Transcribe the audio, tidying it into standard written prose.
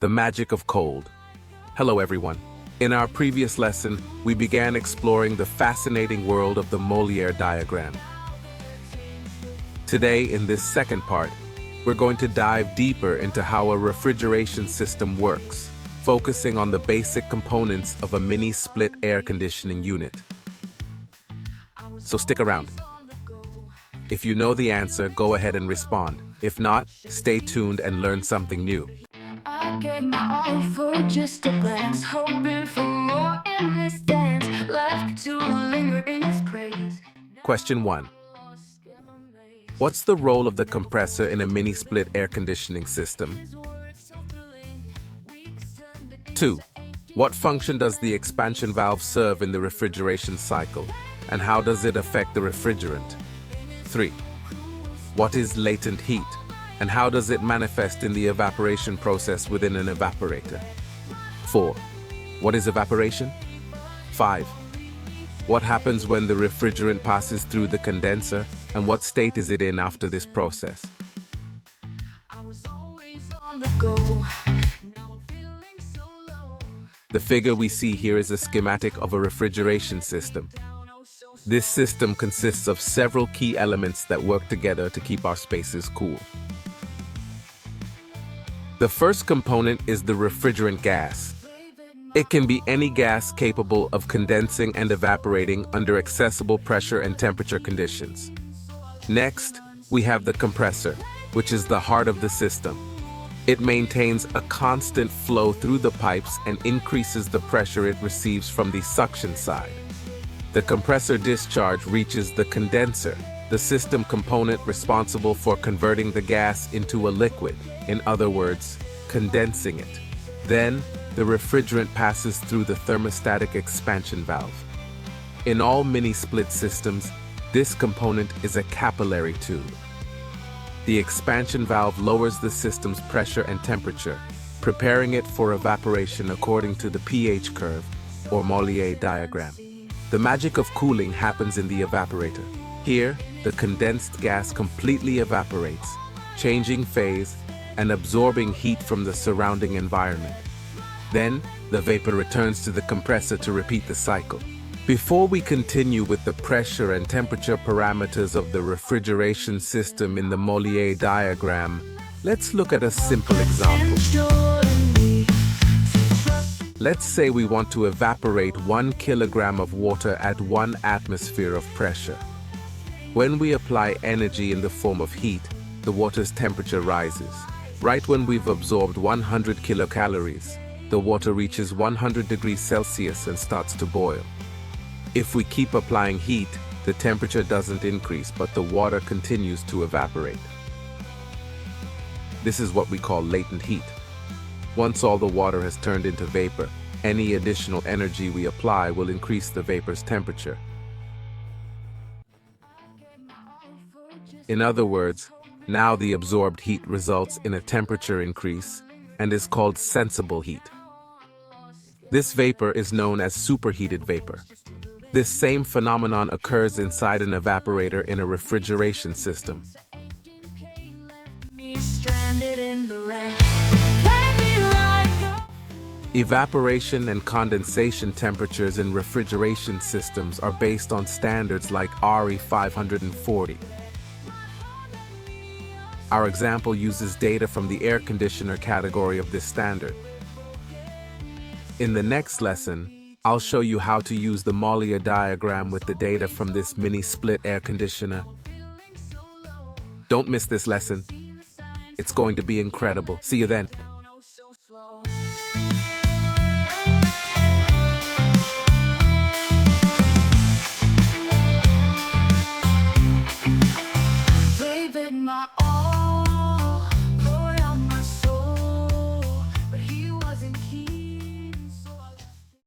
The magic of cold. Hello everyone. In our previous lesson, we began exploring the fascinating world of the Molière diagram. Today, in this second part, we're going to dive deeper into how a refrigeration system works, focusing on the basic components of a mini-split air conditioning unit. So stick around. If you know the answer, go ahead and respond. If not, stay tuned and learn something new. I gave my all for just a glance, hoping for more in this dance, left to linger in its praise. Question 1. What's the role of the compressor in a mini-split air conditioning system? 2. What function does the expansion valve serve in the refrigeration cycle, and how does it affect the refrigerant? 3. What is latent heat, and how does it manifest in the evaporation process within an evaporator? 4. What is evaporation? 5. What happens when the refrigerant passes through the condenser, and what state is it in after this process? I was always on the go. Now I'm feeling so low. The figure we see here is a schematic of a refrigeration system. This system consists of several key elements that work together to keep our spaces cool. The first component is the refrigerant gas. It can be any gas capable of condensing and evaporating under accessible pressure and temperature conditions. Next, we have the compressor, which is the heart of the system. It maintains a constant flow through the pipes and increases the pressure it receives from the suction side. The compressor discharge reaches the condenser, the system component responsible for converting the gas into a liquid, in other words, condensing it. Then, the refrigerant passes through the thermostatic expansion valve. In all mini-split systems, this component is a capillary tube. The expansion valve lowers the system's pressure and temperature, preparing it for evaporation according to the pH curve, or Molière diagram. The magic of cooling happens in the evaporator. Here, the condensed gas completely evaporates, changing phase and absorbing heat from the surrounding environment. Then, the vapor returns to the compressor to repeat the cycle. Before we continue with the pressure and temperature parameters of the refrigeration system in the Molière diagram, let's look at a simple example. Let's say we want to evaporate 1 kilogram of water at 1 atmosphere of pressure. When we apply energy in the form of heat, the water's temperature rises. Right when we've absorbed 100 kilocalories, the water reaches 100 degrees Celsius and starts to boil. If we keep applying heat, the temperature doesn't increase, but the water continues to evaporate. This is what we call latent heat. Once all the water has turned into vapor, any additional energy we apply will increase the vapor's temperature. In other words, now the absorbed heat results in a temperature increase and is called sensible heat. This vapor is known as superheated vapor. This same phenomenon occurs inside an evaporator in a refrigeration system. Evaporation and condensation temperatures in refrigeration systems are based on standards like RE 540. Our example uses data from the air conditioner category of this standard. In the next lesson, I'll show you how to use the Molière diagram with the data from this mini-split air conditioner. Don't miss this lesson. It's going to be incredible. See you then. Gave it my all.